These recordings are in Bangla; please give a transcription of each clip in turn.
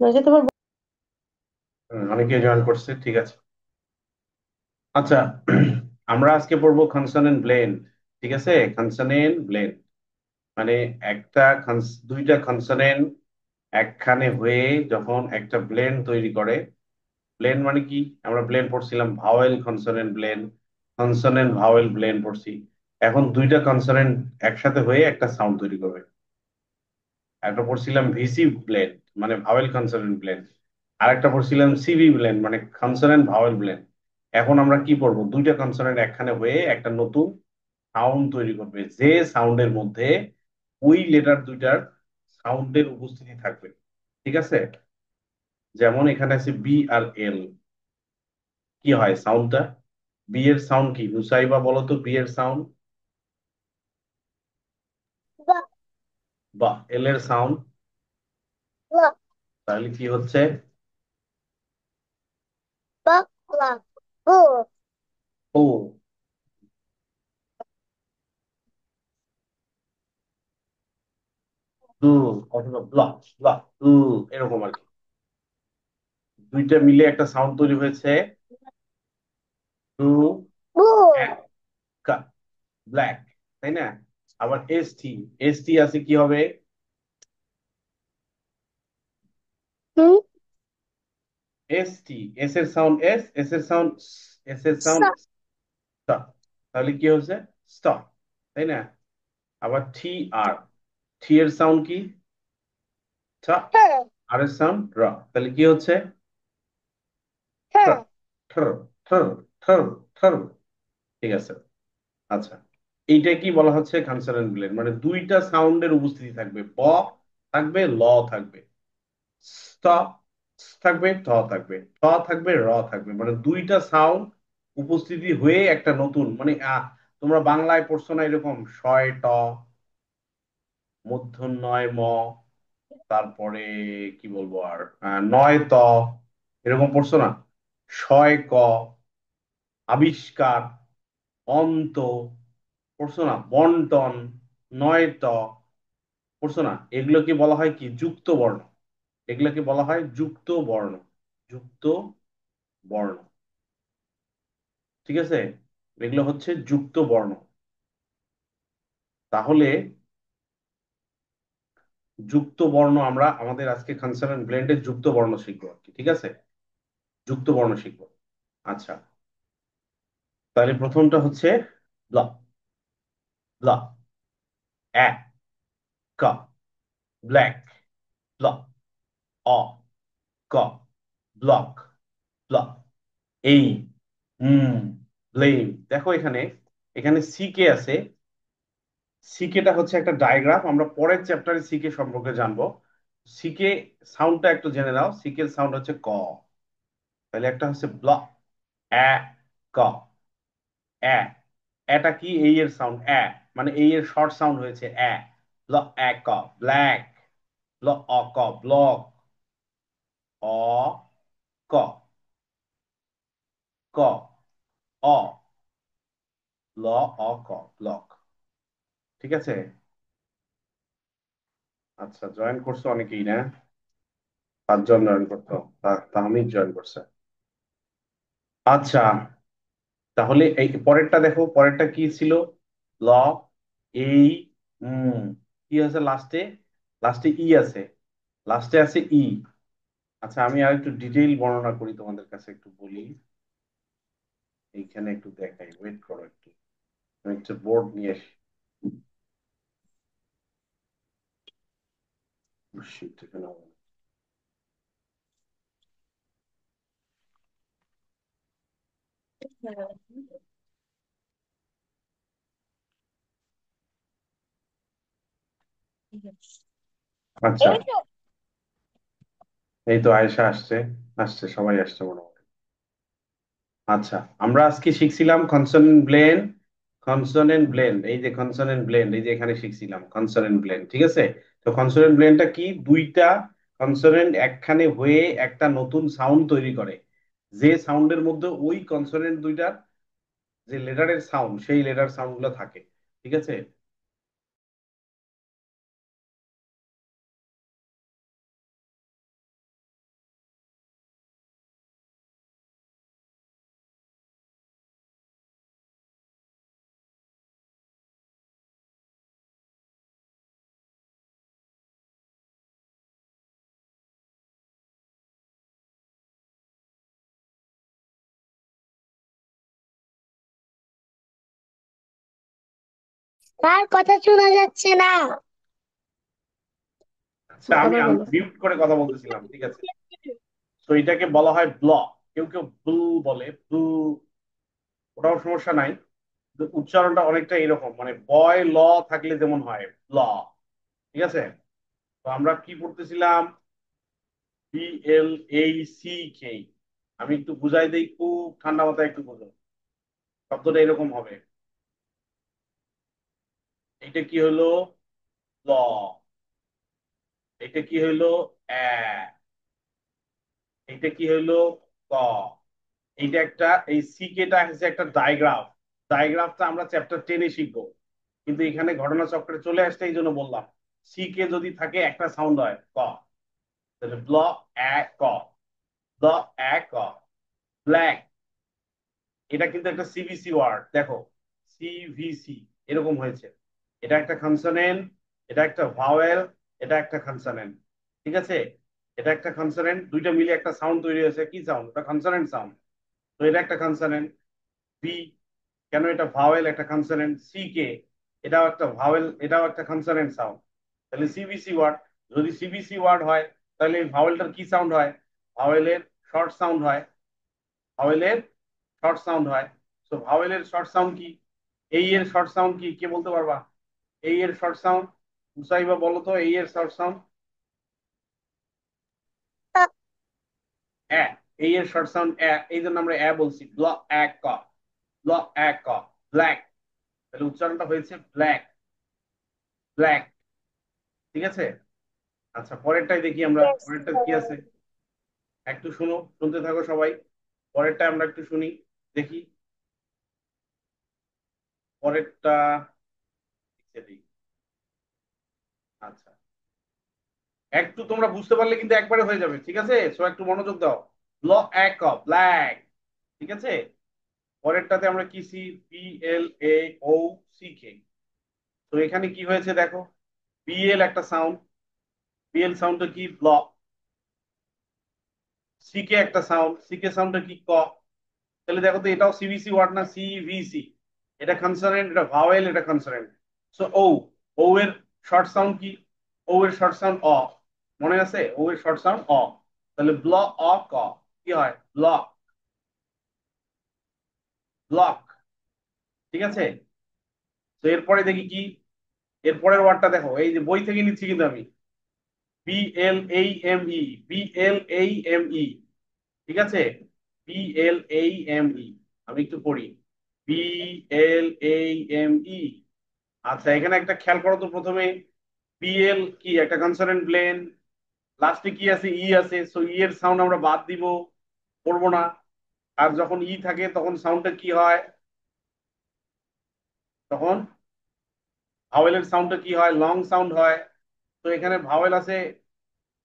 নয়তো তোমার অনেকে জয়েন করছে, ঠিক আছে। আচ্ছা, আমরা আজকে পড়বো কনসোনেন্ট ব্লেন্ড। ঠিক আছে, কনসোনেন্ট ব্লেন্ড মানে দুইটা কনসোনেন্ট একখানে হয়ে যখন একটা ব্লেন্ড তৈরি করে। ব্লেন্ড মানে কি? আমরা ব্লেন্ড পড়ছিলাম vowel consonant blend, consonant vowel blend পড়ছি। এখন দুইটা কনসোনেন্ট একসাথে হয়ে একটা সাউন্ড তৈরি করবে। একটা পড়ছিলাম ভিসি ব্লেন্ড মানে ভাওয়েল কনসোনেন্ট ব্লেন্ড, আর একটা পড়ছিলাম সিভি ব্লেন্ড মানে কনসোনেন্ট ভাওয়েল ব্লেন্ড। এখন আমরা কি পড়বো? দুইটা কনসোনেন্ট একখানে হয়ে একটা নতুন সাউন্ড তৈরি করবে, যে সাউন্ডের মধ্যে ওই লেটার দুইটার সাউন্ডের উপস্থিতি থাকবে। ঠিক আছে, যেমন এখানে আছে বি আর এল। কি হয় সাউন্ডটা? বি এর সাউন্ড কি নুসাইবা বলো তো? বি এর সাউন্ড বা বা এল এর সাউন্ড বা তাহলে কি হচ্ছে? বা বা ও ও, দু, অথবা ব্লা, ব্লা, উ, এরকম আর কি। দুইটা মিলে একটা সাউন্ড তৈরি হয়েছে, ব্লু, বু ব্ল্যাক, তাই না? আবার এস টি, এস টি আছে কি হবে? হুম এস টি, এস এর সাউন্ড এস, এস এর সাউন্ড এস এর সাউন্ড সা স্টপ, তাহলে কি হচ্ছে? স্টপ, তাই না? আবার টি আর, টি এর সাউন্ড কি? ঠ, হ্যাঁ আর এর সাউন্ড র, তাহলে কি হচ্ছে? ঠ্র, হ্যাঁ ঠ্র, ঠ্র, ঠ্র, ঠ্র। ঠিক আছে। আচ্ছা, এইটা কি বলা হচ্ছে? কনসোনেন্ট ব্লেন্ড মানে দুইটা সাউন্ডের উপস্থিতি থাকবে, ব থাকবে, ল থাকবে, স্থ থাকবে, ঠ থাকবে, ঠ থাকবে, র থাকবে, মানে দুইটা সাউন্ড উপস্থিতি হয়ে একটা নতুন মানে তোমরা বাংলায় পড়ছো না এরকম শয় ট, মূর্ধন্য ম, তারপরে কি বলবো আর নয় ত, এরকম পড়ছো না? শয় ক, আবিষ্কার, অন্ত, পড়ছো না? বন্টন, নয় ট, পড়ছো না? এগুলোকে বলা হয় কি? যুক্ত বর্ণ। এগুলোকে বলা হয় যুক্ত বর্ণ, যুক্ত বর্ণ। ঠিক আছে, এগুলো হচ্ছে যুক্ত বর্ণ। তাহলে যুক্ত বর্ণ আমরা আমাদের আজকে কনসোনেন্ট ব্লেন্ডে যুক্ত বর্ণ শিখবো আর কি। ঠিক আছে, যুক্ত বর্ণ শিখবো। আচ্ছা, তাহলে প্রথমটা হচ্ছে ব্লা, ব্লা, অ্যা, ক, ব্ল্যাক, ব্ল, অ, ক, ব্লক, ব্ল, এই, হুম, ব্লেম। দেখো এখানে, এখানে সিকে আছে। সিকেটা হচ্ছে একটা ডায়াগ্রাম, আমরা পরের চ্যাপ্টারে সিকে সম্পর্কে জানবো। সিকে সাউন্ডটা একটু জেনে নাও। সিকের সাউন্ড হচ্ছে ক। তাহলে একটা হচ্ছে ব্ল, অ্যা, ক, অ্যা, এটা কি? এই এর সাউন্ড অ্যা, মানে এই এর শর্ট সাউন্ড হয়েছে অ্যা। ব্ল, অ্যা, ক, ব্ল্যাক, ব্ল, অ, ক, ব্লক, অ, ক, ক, অ, ল, অ, ক, ব্লক। ঠিক আছে। আচ্ছা, জয়েন করছো অনেকেই না? 5 জন জয়েন করতো, তাহমিদ জয়েন করছে। আচ্ছা, তাহলে এই পরেরটা দেখো, পরেরটা কি ছিল? ল, এই, উম, কি আছে লাস্টে? লাস্টে ই আছে, লাস্টে আছে ই। আচ্ছা, আমি আর একটু ডিটেইল বর্ণনা করি তোমাদের কাছে, একটু বলি। এইখানে একটু দেখাই, ওয়েট করো একটু, আমি একটা বোর্ড নিয়ে আসি। Shit, এখানে হবে না। আচ্ছা, এই তো এই তো আয়েশা আসছে, আসছে, সবাই আসছে মোটামুটি। আচ্ছা, আমরা আজকে শিখছিলাম কনসোনেন্ট ব্লেন্ড, কনসোনেন্ট ব্লেন্ড, এই যে কনসোনেন্ট ব্লেন্ড, এই যে এখানে শিখছিলাম কনসোনেন্ট ব্লেন্ড। ঠিক আছে, তো কনসোনেন্ট ব্লেন্ডটা কি? দুইটা কনসোনেন্ট একখানে হয়ে একটা নতুন সাউন্ড তৈরি করে, যে সাউন্ডের মধ্যে ওই কনসোনেন্ট দুইটার যে লেটারের সাউন্ড, সেই লেটার সাউন্ড গুলো থাকে। ঠিক আছে। তার কথা শোনা যাচ্ছে না। আচ্ছা, আমি আবার বলো। মিউট করে কথা বলতেছিলাম, ঠিক আছে। তো এটাকে বলা হয় ব্ল। কেউ কেউ ব্লু বলে, ব্লু, ওটাও সমস্যা নাই। কিন্তু উচ্চারণটা অনেকটা এরকম, মানে বয় ল থাকলে যেমন হয় ল, ঠিক আছে। তো আমরা কি পড়তেছিলাম? BLACK। আমি একটু বুঝাই দিই, খুব ঠান্ডা মাথায় একটু বুঝো। শব্দটা এরকম হবে। এটা কি হলো? ল। এটা কি হইলো? অ্যা। এটা কি হইলো? ক। এইটা একটা, এই সিকেটা হচ্ছে একটা ডায়াগ্রাফ। ডায়াগ্রাফটা আমরা চ্যাপ্টার 10-এ শিখবো, কিন্তু এখানে ঘটনা চক্রে চলে আসছে, এই জন্য বললাম। সিকে যদি থাকে একটা সাউন্ড হয় ক, তাহলে ব্ল, এ, ক। ব্ল, এ, ক। ব্ল্যাক। এটা কিন্তু একটা সিভিসি ওয়ার্ড, দেখো। সিভিসি, এরকম হয়েছে। এটা একটা কনসোনেন্ট, এটা একটা ভাওয়েল, এটা একটা কনসোনেন্ট, ঠিক আছে। এটা একটা কনসোনেন্ট, দুইটা মিলে একটা সাউন্ড তৈরি হয়েছে, কি সাউন্ড? এটা কনসোনেন্ট সাউন্ড। তো এটা একটা কনসোনেন্ট। বি, কেন? এটা ভাওয়েল, একটা কনসোনেন্ট। সি কে, এটাও একটা ভাওয়েল, এটাও একটা কনসোনেন্ট সাউন্ড। তাহলে সিবিসি ওয়ার্ড। যদি সিবিসি ওয়ার্ড হয়, তাহলে এই ভাওয়েলটার কি সাউন্ড হয়? ভাওয়েলের শর্ট সাউন্ড হয়। ভাওয়েলের শর্ট সাউন্ড হয়। তো ভাওয়েলের শর্ট সাউন্ড কি? এই এর শর্ট সাউন্ড কি, কে বলতে পারবা? এই এর শর্ট সাউন্ড, মুসাইবা বলো তো, এই এর শর্ট সাউন্ড। এ। এই এর শর্ট সাউন্ড এ, এই জন্য আমরা এ বলছি। ব্ল, এক, ক। ব্ল, এক, ক। ব্ল্যাক। তাহলে উচ্চারণটা হয়েছে ব্ল্যাক। ব্ল্যাক, ঠিক আছে। আচ্ছা, পরেরটাই দেখি আমরা, Yes, পরেরটা কি sir. আছে। একটু শুনো, শুনতে থাকো সবাই। পরেরটা আমরা একটু শুনি, দেখি। পরেরটা লিখে দিই। আচ্ছা, একটু তোমরা বুঝতে পারলে কিন্তু একবারে হয়ে যাবে, ঠিক আছে। সো একটু মনোযোগ দাও। ব্ল, এক, ব্ল্যাক, ঠিক আছে। পরেরটাতে আমরা কি সি, BLAOCK। তো এখানে কি হয়েছে দেখো, বিএল একটা সাউন্ড। বিএল সাউন্ডটা কি? ব্ল। সিকে একটা সাউন্ড, সিকে সাউন্ডটা কি? ক। তাহলে দেখো তো, এটাও সিভিসি ওয়ার্ড না? সিভিসি। এটা কনসোনেন্ট, এটা ভাওয়েল, এটা কনসোনেন্ট। সো ও, ও এর শর্ট সাউন্ড কি? ও এর শর্ট সাউন্ড অ। মনে আছে? ও এর শর্ট সাউন্ড অ। তাহলে ব্ল, অ, ক। কি হয়? ব্লক। ব্লক, ঠিক আছে। তো এরপরে দেখি কি, এরপরের ওয়ার্ডটা দেখো, এই যে বই থেকে নিচ্ছি কিন্তু আমি। BLAME। BLAME, ঠিক আছে। BLAME, আমি একটু পড়ি। BLAME। আচ্ছা, এখানে একটা খেয়াল করো তো প্রথমে। বিএল কি? একটা কনসোনেন্ট ব্লেন। লাস্টে কি আছে? ই আছে। সো ই এর সাউন্ড আমরা বাদ দিব, করবো না। আর যখন ই থাকে তখন সাউন্ডটা কি হয়? তখন ভাওয়েলের সাউন্ডটা কি হয়? লং সাউন্ড হয়। তো এখানে ভাওয়েল আছে,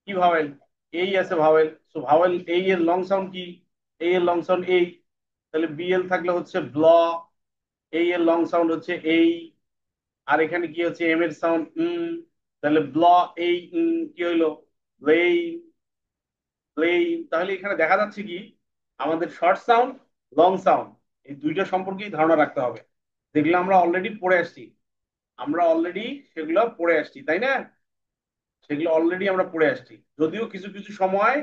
কি ভাওয়েল? এই আছে ভাওয়েল। সো ভাওয়েল এই এর লং সাউন্ড কি? এই এর লং সাউন্ড এই। তাহলে বিএল থাকলে হচ্ছে ব্ল, এই এর লং সাউন্ড হচ্ছে এই। আর এখানে কি হচ্ছে? এম এর সাউন্ড তাহলে ব্ল, এই কি হইলো? ব্লেই। ব্লেই। তাহলে এখানে দেখা যাচ্ছে কি, আমাদের শর্ট সাউন্ড, লং সাউন্ড, এই দুইটা সম্পর্কেই ধারণা রাখতে হবে। যেগুলো আমরা অলরেডি পড়ে আসছি, আমরা অলরেডি সেগুলো পড়ে আসছি, তাই না? সেগুলো অলরেডি আমরা পড়ে আসছি, যদিও কিছু কিছু সময়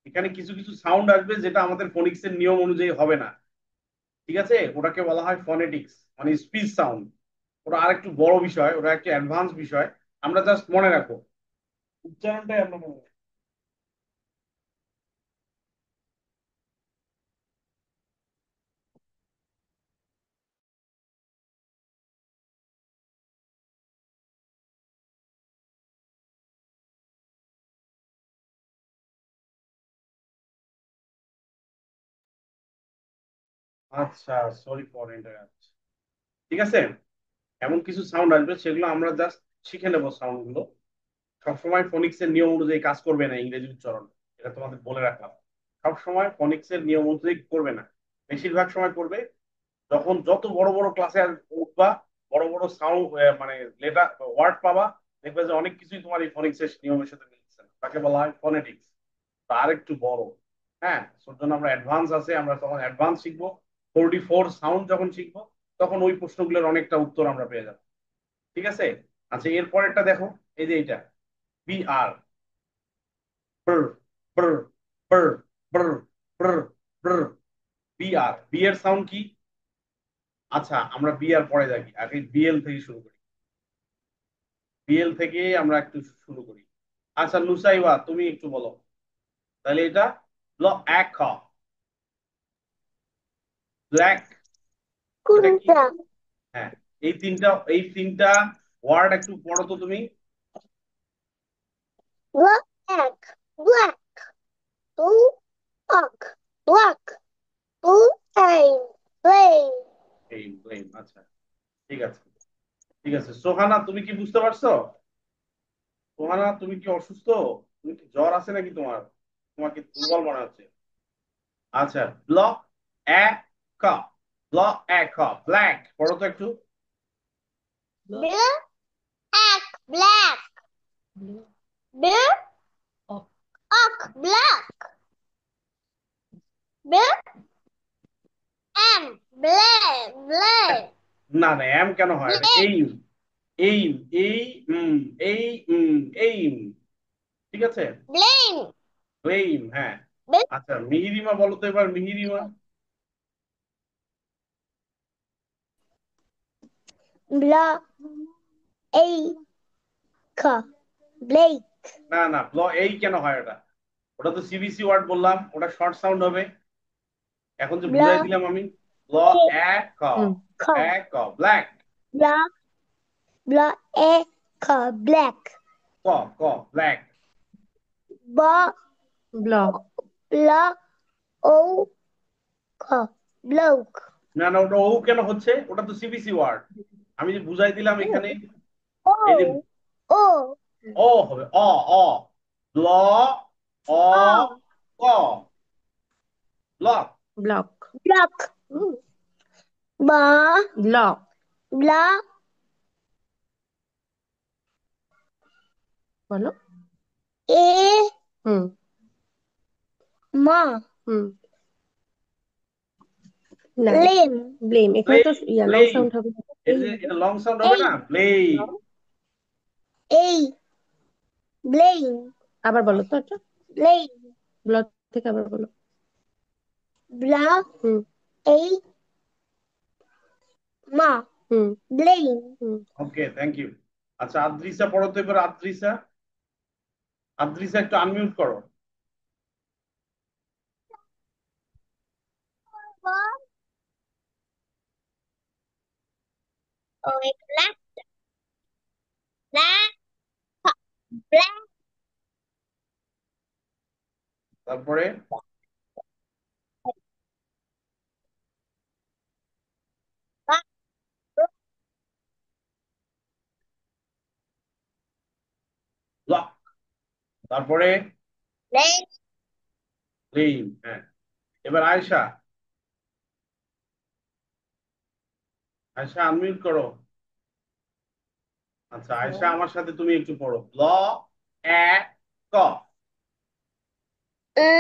এখানে কিছু কিছু সাউন্ড আসবে যেটা আমাদের ফোনিক্স এর নিয়ম অনুযায়ী হবে না, ঠিক আছে। ওটাকে বলা হয় ফনেটিক্স, মানে স্পিচ সাউন্ড। ওটা আরেকটু বড় বিষয়, ওটা একটু অ্যাডভান্স বিষয়। আমরা জাস্ট মনে রাখবো, উচ্চারণটাই আমরা মনে রাখবো। আচ্ছা, সরি ফর ইন্টারাপ্ট, ঠিক আছে। এমন কিছু সাউন্ড আসবে সেগুলো আমরা জাস্ট শিখে নেবো সাউন্ড গুলো। সবসময় ফোনিক্স এর নিয়ম অনুযায়ী কাজ করবে না ইংরেজি উচ্চারণ, এটা তোমাদের বলে রাখলাম। সবসময় ফোনিক্স এর নিয়ম অনুযায়ী করবে না, বেশিরভাগ সময় করবে যখন যত বড় বড় ক্লাসে উঠবা, বড় বড় সাউন্ড, মানে লেটার, ওয়ার্ড পাবা, দেখবে যে অনেক কিছুই তোমার এই ফোনিক্স এর নিয়মের সাথে মিলছে না, তাকে বলা হয় ফোনেটিক্স। আর একটু বড়, হ্যাঁ। সের জন্য আমরা অ্যাডভান্স আছে, আমরা তখন অ্যাডভান্স শিখবো। 44 সাউন্ড যখন শিখবো, তখন ওই প্রশ্নগুলোর অনেকটা উত্তর আমরা পেয়ে যাবো। ঠিক আছে। আচ্ছা, এর পরেরটা দেখো, এই যে এটা বি আর, ব্র ব্র ব্র ব্র ব্র ব্র, বি আর, বি এর সাউন্ড কি? আচ্ছা, আমরা বি আর পরে দেখি, আগে বিএল থেকে শুরু করি। বিএল থেকে আমরা একটু শুরু করি। আচ্ছা নুসাইবা, তুমি একটু বলো তাহলে এটা ল, এক খ, ব্ল্যাক, এটা কি? কোনটা? হ্যাঁ, এই তিনটা ওয়ার্ড একটু পড়ো তো তুমি। Black, black, blue, black, black, blue, and blue. Blame blame, আচ্ছা ঠিক আছে। ঠিক আছে, সোহানা তুমি কি বুঝতে পারছো? সোহানা তুমি কি অসুস্থ? তুমি কি জ্বর আছে নাকি তোমার? তোমাকে দুর্বল মনে হচ্ছে। আচ্ছা, ব্ল, এ, ক, ব্ল, এ, ক, ব্ল্যাক পড়ো তো একটু। Black, black, black, black, black, and black, black, না না, এম কেন হয়? এটা black, এইম, এইম, এই এই এইম, ঠিক আছে। blame, ব্লেম, হ্যাঁ। আচ্ছা মিহিরিমা বলো তো এবার, মিহিরিমা। black, a, blake, না না, এই কেন হয় ওটা? ওটা তো সিবিসি ওয়ার্ড বললাম, ওটা শর্ট সাউন্ড হবে। এখন যে বুঝাই black, দিলাম আমি, ল, এ, ক, হুম এ, ক, ব্ল্যাক, black, black, black, ক, ক, black. black, block black, o, bloke. না না, ওটা ও কেন হচ্ছে? ওটা তো সিবিসি ওয়ার্ড। আমি যে বুঝাই দিলাম এখানে, এই যে O, O, অ হবে, অ, অ, ল, অ, O, ক, block. Block block. Ba, block bla, বলো। e, হুম ma, হুম না, lim, ব্লেম এখানে তো ব্লেম লং ব্লেম, সাউন্ড হবে। এই হবে। এটা লং সাউন্ড হবে না, a, ব্লেম। a, blame, আবার বলো তো এটা, blame, ব্লক থেকে আবার বলো। bla, হুম a, ma, হুম blame. হুম ওকে, থ্যাংক ইউ। আচ্ছা আদ্রিসা পড়ো তো এবার, আদ্রিসা। আদ্রিসা একটু আনমিউট করো। Oh, black, black, black, তারপরে black, ব্লক, তারপরে black, ব্লেম, হ্যাঁ। এবার আয়শা, আয়শা আনমিউট করো। আচ্ছা আয়শা, আমার সাথে তুমি একটু পড়ো, ল, এ, ক,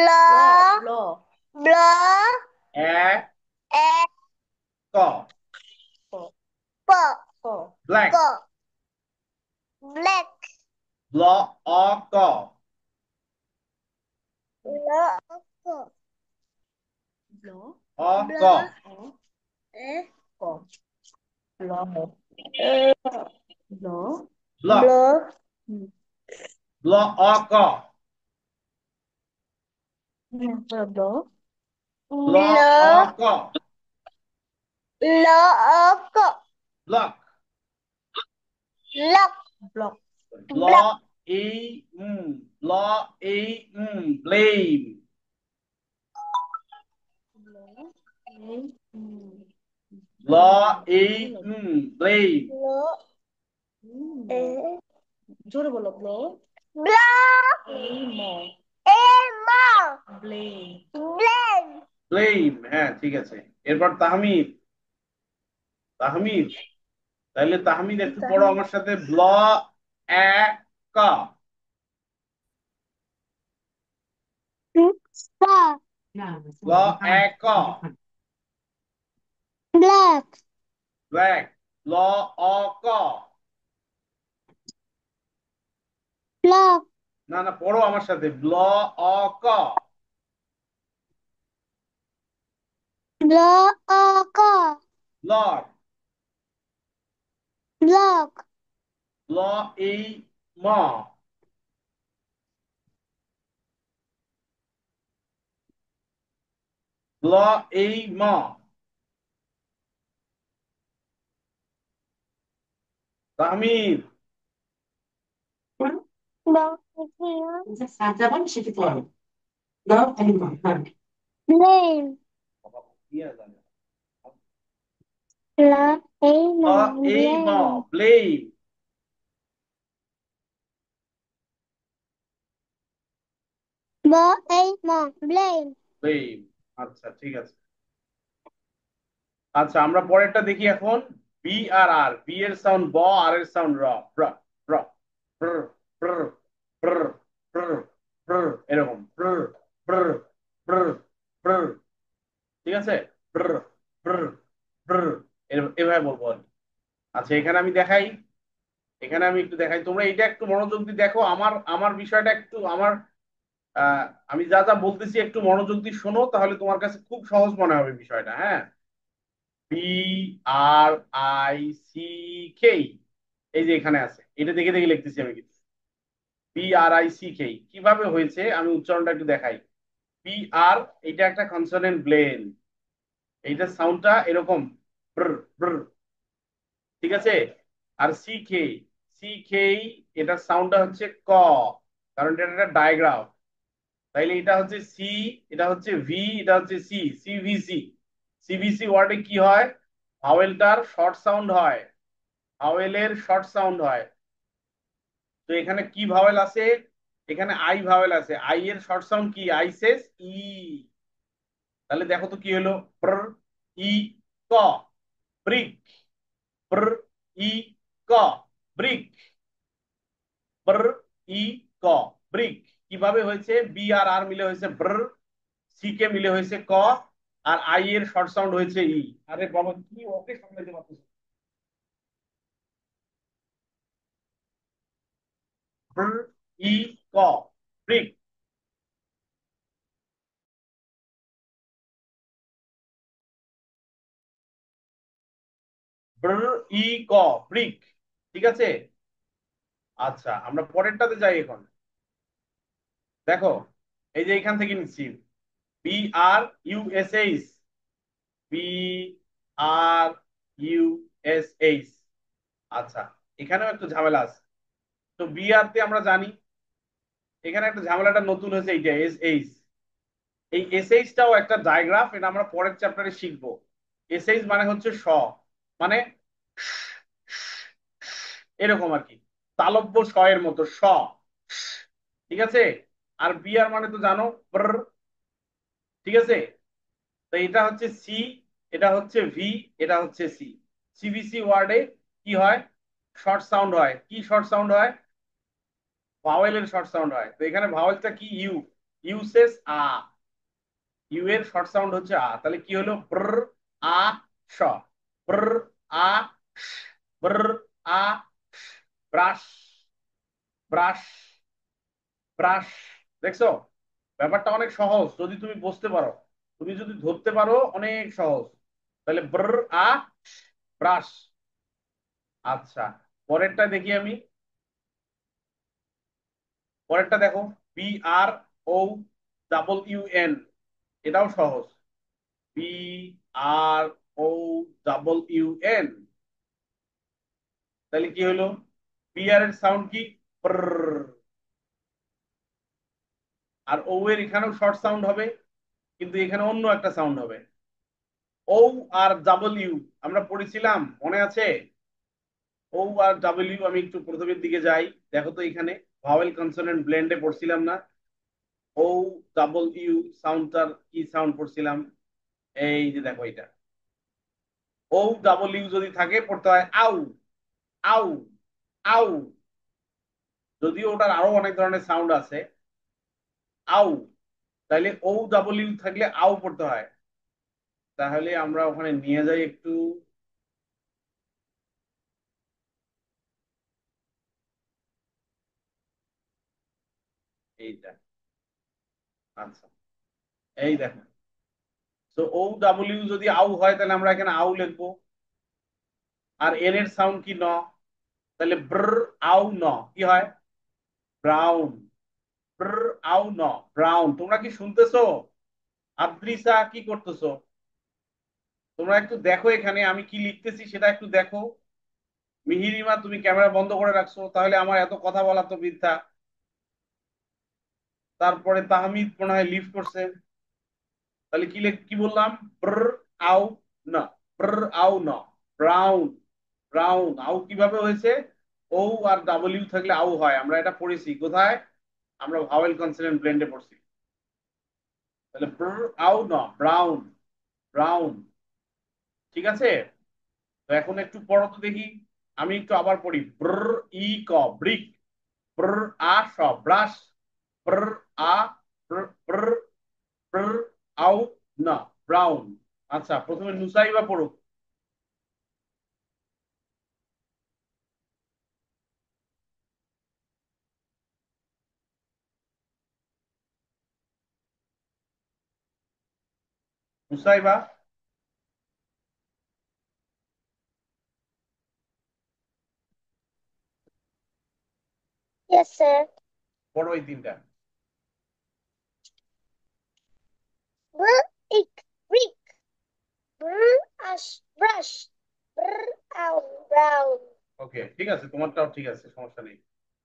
la, ব্ল bla, এ, e, ক, ক po, ক ব্ল্যাক, ko, black, ল, অ, ক, la, ko, ব্ল অ, ক, bla, e, ক ব্ল ব্ল ব্লক, bla, হুম ল, অ, ক, ব্ল ল, অ, bla, ক, la, ko, block, lock, block ল, block, এই, ল, এই, ব্লেম, ব্ল এই ল, এই, ব্লেম, lo, e, জোরে বলো। ব্ল block, এই ম e, ma, blame blame, blame, হ্যাঁ ঠিক আছে। এরপর তাহমিদ, তাহমিদ, তাহলে তাহমিদ একটু পড়ো আমার সাথে, ব্ল, এ, ক, sa, ল, এ, ক, black, ব্ল্যাক। ল অ ক। block, না না, পড়ো আমার সাথে। ল অ ক। block, lock. block, ল এই ম। ল এই ম। তাহমিদ। block, blame, বাবা, কি আর জানে। block, ল এই ম। blame, blame. block, blame, blame. আচ্ছা ঠিক আছে। আচ্ছা আমরা পরেরটা দেখি এখন। বি আর আর। বি এর সাউন্ড ব, আর এর সাউন্ড র। প্র প্র প্র প্র প্র প্র প্র এরকম প্র প্র প্র প্র। ঠিক আছে। প্র প্র প্র এভাবে বলবো আর কি। আচ্ছা এখানে আমি দেখাই। এখানে আমি একটু দেখাই, তোমরা এটা একটু মনোযোগ দিয়ে দেখো। আমার আমার বিষয়টা একটু আমার আহ আমি যা যা বলতেছি একটু মনোযোগ দিয়ে শোনো, তাহলে তোমার কাছে খুব সহজ মনে হবে বিষয়টা। হ্যাঁ। P R I C K. এই যে এখানে আছে, এটা দেখে দেখে লিখতেছি আমি কিন্তু। P R I C K কিভাবে হয়েছে আমি উচ্চারণটা একটু দেখাই। পি আর, এটা একটা কনসোনেন্ট ব্লেন। এইটার সাউন্ডটা এরকম ব্র ব্র। ঠিক আছে। আর সি কে, সি কে, এটার সাউন্ডটা হচ্ছে ক, কারণ এটা একটা ডায়াগ্রাম। তাইলে এটা হচ্ছে সি, এটা হচ্ছে ভি, এটা হচ্ছে সি। সিভিসি। সিভিসি ওয়ার্ডে কি হয়? ভাওয়েলটার শর্ট সাউন্ড হয়। ভাওয়েলের শর্ট সাউন্ড হয়। তো এখানে কি ভাওয়েল আছে? এখানে আই ভাওয়েল আছে। আই এর শর্ট সাউন্ড কি? আই সেস ই। তাহলে দেখো তো কি হলো। প্র ই ক, ব্রিক। প্র ই ক, ব্রিক। প্র ই ক, ব্রিক। কিভাবে হয়েছে? বি আর আর মিলে হয়েছে ব্র, সি কে মিলে হয়েছে ক, আর আই এর শর্ট সাউন্ড হয়েছে ই। আরে বাবা, কি ওকে সামলাইতে পারতেছে। ব্র ই ক, ব্রিক। ব্র ই ক, ব্রিক। ঠিক আছে। আচ্ছা আমরা পরেরটাতে যাই এখন। দেখো, এই যে এখান থেকে নিচ্ছি। B R U S H. B R U S H. আচ্ছা এখানেও একটু ঝামেলা আছে। তো বি আর তে আমরা জানি, এখানে একটা ঝামেলাটা নতুন হয়েছে, এইটা এস এইচ। এই এস এইচটাও একটা ডায়াগ্রাফ, এটা আমরা পরের চ্যাপ্টারে শিখবো। এস এইচ মানে হচ্ছে স, মানে এরকম আর কি, তালব্য স এর মতো স। ঠিক আছে। আর বি আর মানে তো জানো, ব্র। ঠিক আছে। তো এটা হচ্ছে সি, এটা হচ্ছে ভি, এটা হচ্ছে সি। সিবিসি ওয়ার্ডে কি হয়? শর্ট সাউন্ড হয়। কি শর্ট সাউন্ড হয়? ভাওয়েলের শর্ট সাউন্ড হয়। তো এখানে ভাওয়েলটা কি? ইউ। ইউসেস আ। ইউ এর শর্ট সাউন্ড হচ্ছে আ। তাহলে কি হলো? ব্র আ স। ব্র আ শ, ব্র আ শ। Brush, brush, brush. দেখছো? ব্যাপারটা অনেক সহজ যদি তুমি বুঝতে পারো। তুমি যদি ধরতে পারো অনেক সহজ। তাহলে ব্র আ ব্রাশ। আচ্ছা পরেরটা দেখি আমি। পরেরটা দেখো। বি আর ও ডাবল ইউ এন। এটাও সহজ। বি আর ও ডাবল ইউ এন। তাহলে কি হলো? বি আর এর সাউন্ড কি? প্র। আর ও এর এখানেও শর্ট সাউন্ড হবে, কিন্তু এখানে অন্য একটা সাউন্ড হবে। ও আর ডাবল ইউ আমরা পড়েছিলাম, মনে আছে? ও আর ডাবল ইউ, আমি একটু প্রথমের দিকে যাই। দেখো তো এখানে ভাওয়েল কনসোনেন্ট ব্লেন্ডে পড়ছিলাম না? ও ডাবল ইউ সাউন্ডটার কি সাউন্ড পড়ছিলাম? এই যে দেখো এটা। ও ডাবল ইউ যদি থাকে পড়তে হয় আউ, আউ, আউ। যদিও ওটার আরো অনেক ধরনের সাউন্ড আছে। আউ। তাইলে ও ডাবল ইউ থাকলে আউ পড়তে হয়। তাহলে আমরা ওখানে নিয়ে যাই একটু। এইটা। আচ্ছা, এই দেখো, তো ও ডাব্লিউ যদি আউ হয় তাহলে আমরা এখানে আউ লিখবো। আর এন এর সাউন্ড কি ন, তাহলে ব্র আউ ন কি হয়? ব্রাউন। ব্র আউ ন, ব্রাউন। তোমরা কি শুনতেছো? আদ্রিসা কি করতেছো? তোমরা একটু দেখো এখানে আমি কি লিখতেছি সেটা একটু দেখো। মিহিরিমা তুমি ক্যামেরা বন্ধ করে রাখছো, তাহলে আমার এত কথা বলা তো বৃথা। তারপরে তাহমিদ মনে হয় লিভ করছে। তাহলে কি বললাম? ব্র আউ না, ব্র আউ ন, ব্রাউন। ব্রাউন। আউ কিভাবে হয়েছে? ও আর ডাব্লিউ থাকলে আউ হয়, আমরা এটা পড়েছি কোথায়? আমরা ভাওয়েল কনসোনেন্ট ব্লেন্ডে পড়ছি। তাহলে ব্র আউ ন, ব্রাউন। ব্রাউন। ঠিক আছে, তো এখন একটু পড়ো তো দেখি। আমি একটু আবার পড়ি। ব্র ই ক ব্রিক। ব্র আ স ব্রাশ। ব্র আ ব্র ব্র ব্র আউ না, ব্রাউন। আচ্ছা, প্রথমে নুসাইবা পড়ুক। Nusaiba Yes, sir. পড়ো এই তিনটা। Brick, brick, brush, brush, brown, brown. ওকে, ঠিক আছে, তোমারটাও ঠিক আছে, সমস্যা নেই।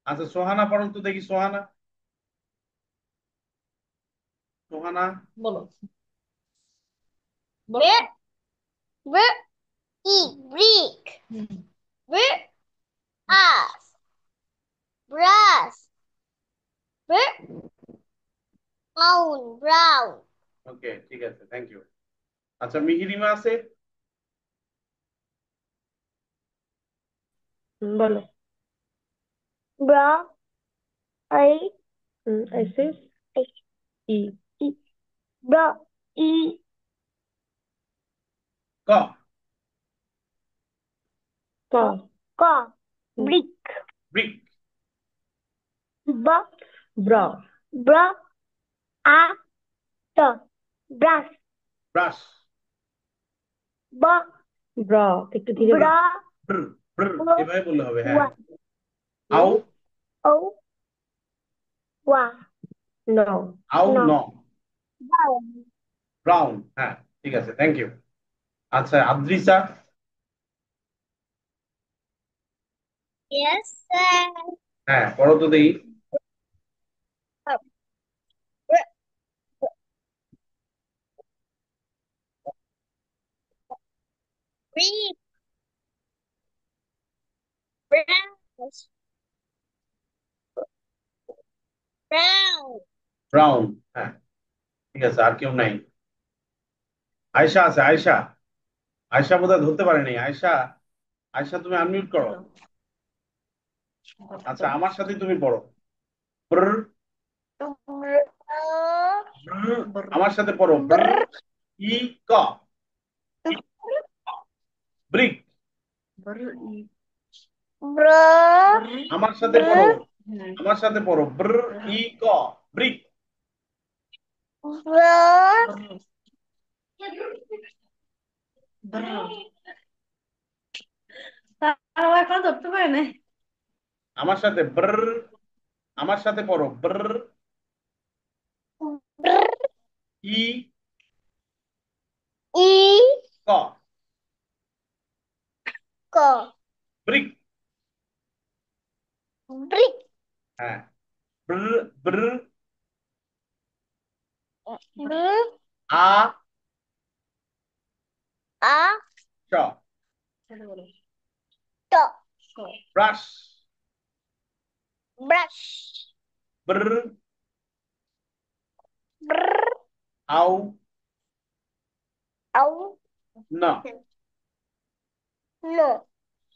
আচ্ছা, সোহানা পড়ো তো দেখি। সোহানা, সোহানা। বলো। Brick, brick, brick, হুম। brick, us, brush, brick, brown, brown. ওকে, ঠিক আছে, থ্যাংক ইউ। আচ্ছা, মিহিরিমা আছে? বলো। Bra, I, SS E E, bra, E, ক। ক K, brick, brick. B, ব্র bra, A, T, brush, brush. B, ব্র একটু ধীরে বলো। bra, ব্র ব্র এভাবে বললে হবে, হ্যাঁ। W, আউ O, W, ন আউ no, ন, brown. ব্রাউন। হ্যাঁ, ঠিক আছে, থ্যাংক ইউ। আচ্ছা, আদ্রিসা। Yes, sir. হ্যাঁ, পড়ো তো দেখি। Brick, brush, brown. ব্রাউন। হ্যাঁ, ঠিক আছে, আর কেউ নাই? আয়শা আছে? আয়শা, আয়শা বোধহয় ধরতে পারেনি। আয়শা, আয়শা তুমি আনমিউট করো। বলো। আচ্ছা, আমার সাথে তুমি পড়ো। ব্র ব্র, আমার সাথে পড়ো। ব্র ই ক ব্রিক। Bro, আমার সাথে পড়ো, হ্যাঁ। আমার সাথে পড়ো। ব্র ই ক ব্রিক। bro, তারা এখন ধরতে পারে না। আমার সাথে ব্র, আমার সাথে পড়ো। ব্র brr, ই e, ক ko, ব্রিক। brick, হ্যাঁ, ব্র ব্র brr, আ a, শ তাহলে বলো। to, brush. brush, ব্র brr, আউ au, না, no,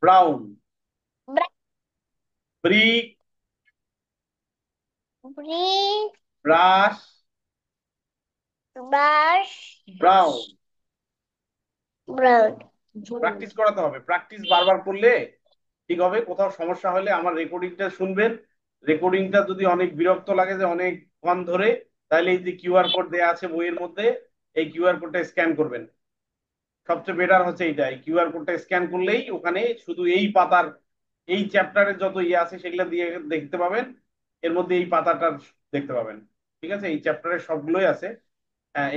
brown. brick, brick, brick, brush, brush, brown. brown. Practice করাতে হবে, প্র্যাকটিস বারবার করলে ঠিক হবে। কোথাও সমস্যা হলে আমার রেকর্ডিংটা শুনবেন, রেকর্ডিংটা যদি অনেক বিরক্ত লাগে যে অনেকক্ষণ ধরে, তাহলে এই যে কিউআর কোড দেয়া আছে বইয়ের মধ্যে, এই কিউআর কোডটা স্ক্যান করবেন। সবচেয়ে বেটার হচ্ছে এইটা, এই কিউআর কোডটা স্ক্যান করলেই ওখানে শুধু এই পাতার, এই চ্যাপ্টারের যত ইয়ে আছে সেগুলো দিয়ে দেখতে পাবেন। এর মধ্যে এই পাতাটার দেখতে পাবেন। ঠিক আছে, এই চ্যাপ্টারের সবগুলোই আছে।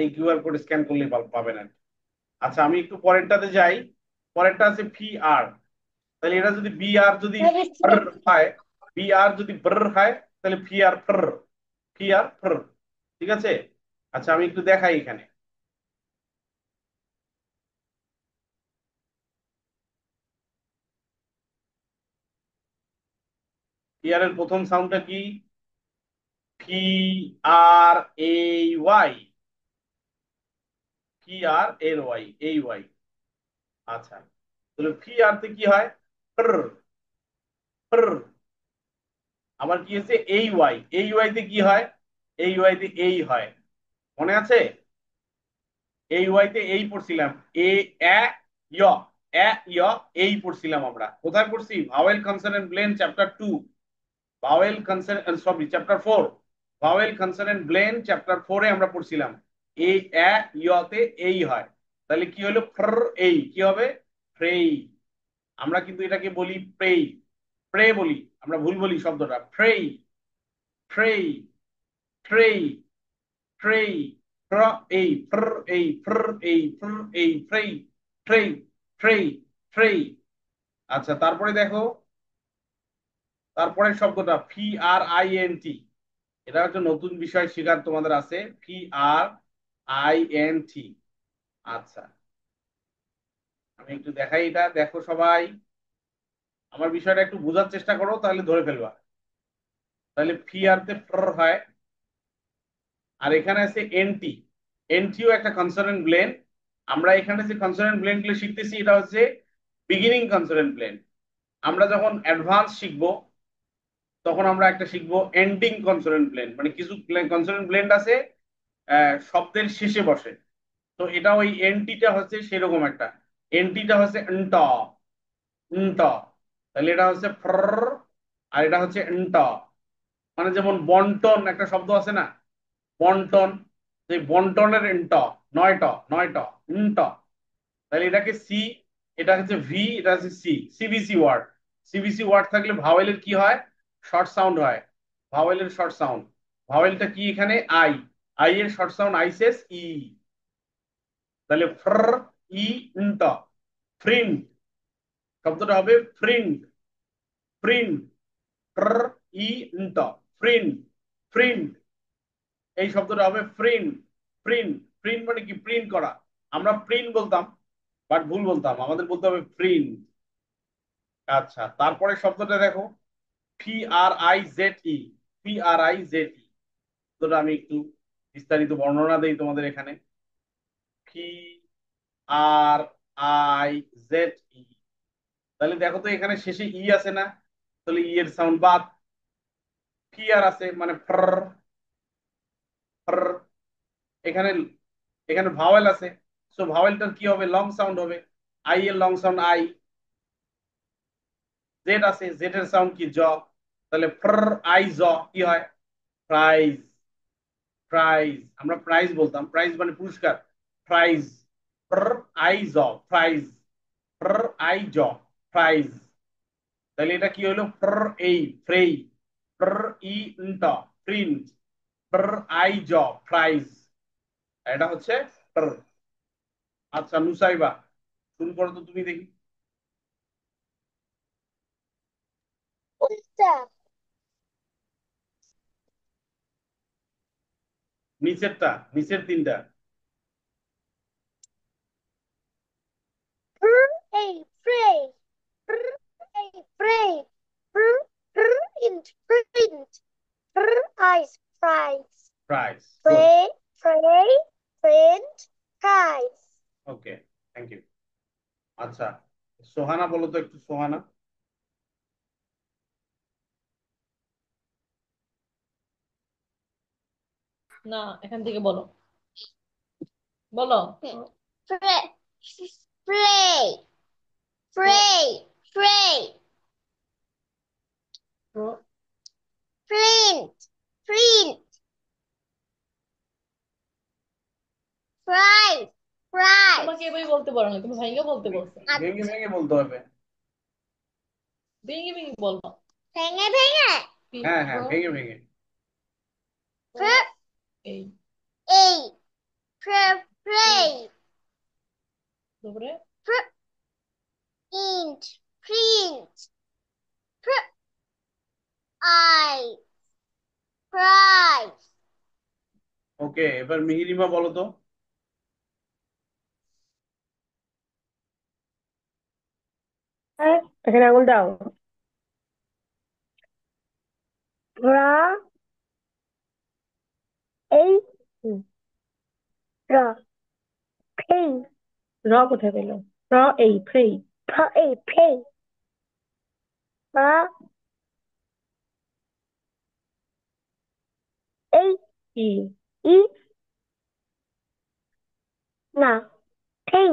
এই কিউআর কোড স্ক্যান করলেই পাবেন আর কি। আচ্ছা, আমি একটু পরেরটাতে যাই। পরেরটা আছে ফি আর। তাহলে এটা যদি বি আর যদি ফর হয়, বি আর যদি ব্র হয়, তাহলে ফি আর ফর, ফি আর ফর। ঠিক আছে। আচ্ছা, আমি একটু দেখাই এখানে। ফি আর এর প্রথম সাউন্ডটা কি? P R A Y, P R এর ওয়াই, এই ওয়াই। আচ্ছা, তাহলে পি আর তে কি হয়? For, for. আবার কি হচ্ছে? এই ওয়াই, এই ওয়াই তে কি হয়? এই ওয়াই তে এই হয়, মনে আছে? এই ওয়াই তে এই পড়ছিলাম, এ এ ই, এ ই, এই পড়ছিলাম আমরা। কোথায় পড়ছি? Vowel consonant blend chapter 2, vowel consonant, sorry chapter 4, vowel consonant blend chapter 4 এ আমরা পড়ছিলাম এ এ ই তে এই হয়। তাহলে কি হলো? ফ্র, এই কি হবে? ফ্রেই। আমরা কিন্তু এটাকে বলি প্রেই, প্রে বলি আমরা, ভুল বলি শব্দটা। ফ্রেই, ফ্রেই, ফ্রেই, ফ্রেই। ফ্র, এই ফ্র, এই ফ্র, এই ফ্র, এই ফ্রেই, ফ্রেই, ফ্রেই, ফ্রেই। আচ্ছা, তারপরে দেখো, তারপরে শব্দটা ফি আর আই এন টি। এটা হচ্ছে নতুন বিষয় শেখার তোমাদের আছে, P R I N T. আচ্ছা, আমি একটু দেখাই, এটা দেখো সবাই, আমার বিষয়টা একটু বোঝার চেষ্টা করো, তাহলে ধরে ফেলবা। তাহলে ফি আর তে ফর হয়, আর এখানে আছে এনটি। এনটিও একটা কনসোনেন্ট ব্লেন্ড। আমরা এখানে যে কনসোনেন্ট ব্লেন্ড গুলো শিখতেছি, এটা হচ্ছে বিগিনিং কনসোনেন্ট ব্লেন্ড। আমরা যখন অ্যাডভান্স শিখবো, তখন আমরা একটা শিখবো এন্ডিং কনসোনেন্ট ব্লেন্ড, মানে কিছু কনসোনেন্ট ব্লেন্ড আছে শব্দের শেষে বসে। তো এটা ওই এনটিটা হচ্ছে সেরকম একটা, এনটিটা হচ্ছে ন্ট, ন্ট। তাহলে এটা হচ্ছে ফর, আর এটা হচ্ছে ন্ট। মানে যেমন বন্টন একটা শব্দ আছে না, বন্টন, সেই বন্টনের ন্ট, নয়ট, নয়ট, ন্ট। তাহলে এটাকে সি, এটা হচ্ছে ভি, এটা হচ্ছে সি, সিবিসি ওয়ার্ড। সিবিসি ওয়ার্ড থাকলে ভাওয়েলের কি হয়? শর্ট সাউন্ড হয়। ভাওয়েলের শর্ট সাউন্ড, ভাওয়েলটা কি এখানে? আই, আই এর শর্ট সাউন্ড আইসেস ই। তাহলে ফ্র, ই, ন্ট, ফ্রিন্ট। শব্দটা হবে ফ্রিন্ট, ফ্রিন্ট, ফ্র, ই, ন্ট, ফ্রিন্ট, ফ্রিন্ট। এই শব্দটা হবে প্রিন্ট, প্রিন্ট। প্রিন্ট মানে কি? প্রিন্ট করা। আমরা প্রিন্ট বলতাম, বাট ভুল বলতাম, আমাদের বলতে হবে প্রিন্ট। আচ্ছা, তারপরে শব্দটা দেখো, P R I Z E, P R I Z E. শব্দটা আমি একটু বিস্তারিত বর্ণনা দেই তোমাদের এখানে। P R I Z E. তাহলে দেখো তো, এখানে শেষে ই আছে না? তাহলে ই এর সাউন্ড বাদ, পি আর আছে মানে ফর, ফর। এখানে, এখানে ভাওয়েল আছে, সো ভাওয়েলটার কি হবে? লং সাউন্ড হবে। আই এর লং সাউন্ড আই। জেড আছে, জেড এর সাউন্ড কি? জ। তাহলে ফর, আই, জ কি হয়? Prize, prize. আমরা প্রাইজ বলতাম, প্রাইজ মানে পুরস্কার, প্রাইজ। ফর, আই, জ, প্রাইজ। ফর, আই, জ, প্রাইজ। তাহলে এটা কি হলো? ফর, এই ফ্রেই, ফর, ই, ন্ট, প্রিন্ট, ফর, আই, জ, প্রাইজ। এটা হচ্ছে ফর। আচ্ছা নুসাইবা, শুরু করো তো তুমি দেখি। উল্টা। নিচেরটা, নিচের তিনটা। A pray. A pray. Print. Print. Eyes. Prize. Prize, good. Pray. Pray. Print. Prize. Okay, thank you. আচ্ছা, সোহানা বলো তো একটু, সোহানা। না, এখান থেকে বলো, বলো। Pray. Pray. Pray. Pray. প্র- Print. Print. Fries. Fries. তোমাকে এভাবে বলতে পারো না, তুমি ভাইঙ্গা বলতে বলছো। ভেঙে ভেঙে বলতে হবে। ভেঙে ভেঙে বলো। ভেঙে ভেঙে। হ্যাঁ হ্যাঁ, ভেঙে ভেঙে। এই এই play. তারপরে Print. Print. I. Fries. ওকে, এবার মিহিরিমা বলো তো। হ্যাঁ, এখানে আঙুল দাও। রা এই রা ফ্রেই র কোথায় পেলো? র এই ফ্রেই এই ফ্রেই রা এই ই ই না ফ্রেই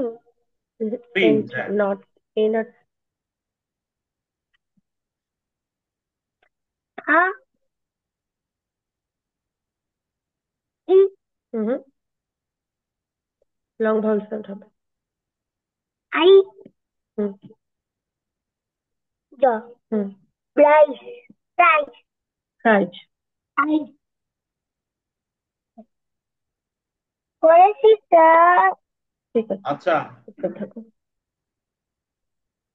প্রিন্ট, হ্যাঁ। Not a not a E hmm long vowel sound হবে। আই হুম জ হুম প্রাইস প্রাইস প্রাইস আই করেছি স্যার। ঠিক আছে, আচ্ছা চুপ থাকো।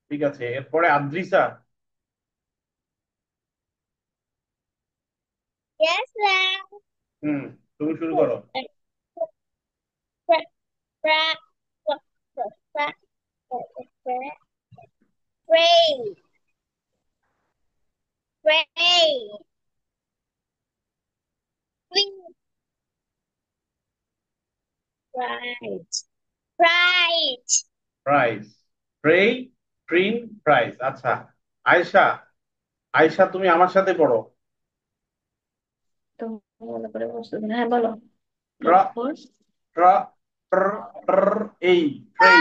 ঠিক আছে, এরপরে আদ্রিসা। Yes, ma'am. হুম, তুমি শুরু করো। Fra- fra- fra- fra- fra- fra- Pray. Pray. Please. Right. Right. Price, pray, print, price. আচ্ছা, আয়শা। আয়শা, তুমি আমার সাথে পড়ো। তো ভালো করে বসতে দিন। হ্যাঁ বলো। ট্র তারপর ট্র ট্র ট্র এই ট্রেই,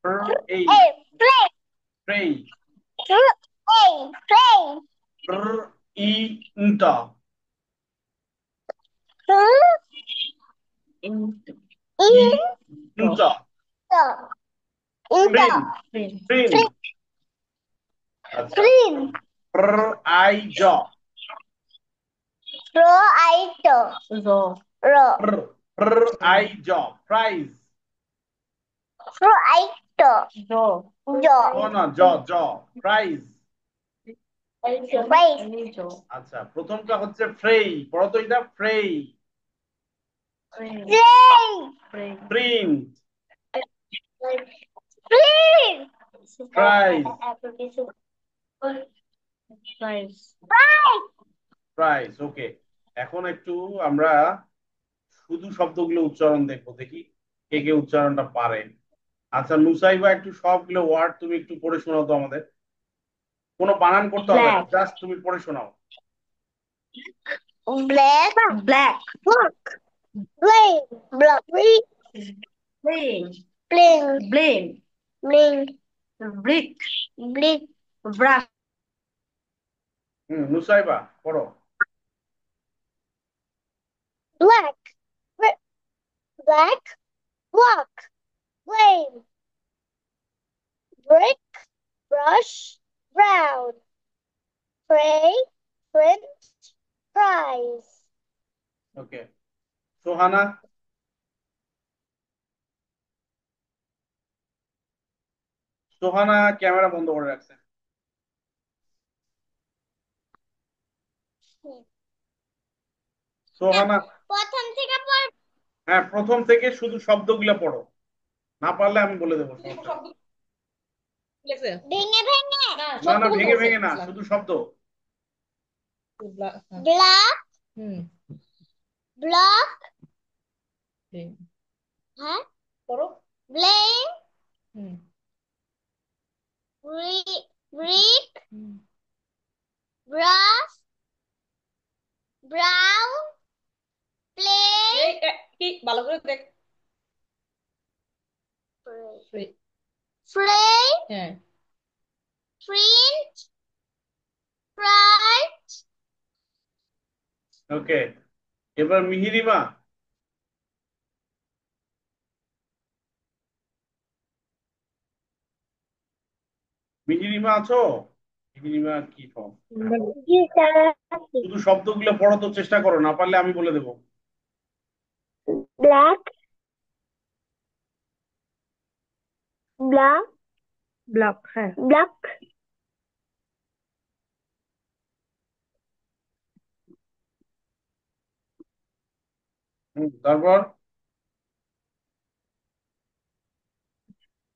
ট্র এই Hey, play. Trey, Hey, play. ট্র ই নটা, ইন্টু ই In নটা, the প্রিন্ট, প্রিন্ট প্রিন্ট। আচ্ছা, Print. প্র আই জ, Pro I to. র Ro. প্র প্র আই জ, প্রাইস। Pro I to. র Jo. ও না, জ জ, প্রাইস। Wait. জ আচ্ছা, প্রথমটা হচ্ছে ফ্রেই, পড়ো তো এটা pray. Print Play. Print print, Print. Price, price price. Okay, এখন একটু আমরা শুধু শব্দগুলো উচ্চারণ দেখবো, দেখি কে কে উচ্চারণটা পারে। আচ্ছা নুসাইবা, একটু সবগুলো ওয়ার্ড তুমি একটু পড়ে শোনাও তো আমাদের। কোনো বানান করতে হবে না, ব্ল্যাক জাস্ট তুমি পড়ে শোনাও। Black. Black Black. Blame. Black. Blame Blame. Blame Blame. Brick Blame. Brush Nusaiba পড়ো। Black. Black. Block. Blame. Brick. Brush. Brown. Pray. Print. Prize. ওকে, সোহানা। সোহানা ক্যামেরা বন্ধ করে রাখছে। সোহানা, প্রথম থেকে পড়। হ্যাঁ প্রথম থেকে শুধু শব্দগুলো পড়ো, না পারলে আমি বলে দেবো, শুধু সমস্যা নেই। শব্দ লেখছে ভেঙে ভেঙে। না, না শব্দ না, বলতে ভেঙে বলছে ভেঙে না, ইসলাম। শুধু শব্দ। হ্যাঁ। Black. হুম Block. ঠিক। হ্যাঁ। পড়ো। Blame. হুম Brick. হুম Brush. Brown. Play. কি ভালো করে দেখ। Play. হ্যাঁ Print. Write. ওকে, এবার মিহিরিমা। মিহিরিমা আছো? মিহিরিমা কি ফর্ম? জি স্যার আছে। শুধু শব্দগুলো পড়ো তো, চেষ্টা করো, না পারলে আমি বলে দেবো। ব্ল্যাক, ব্ল্যাক, ব্লক, হ্যাঁ। ব্ল্যাক, তারপর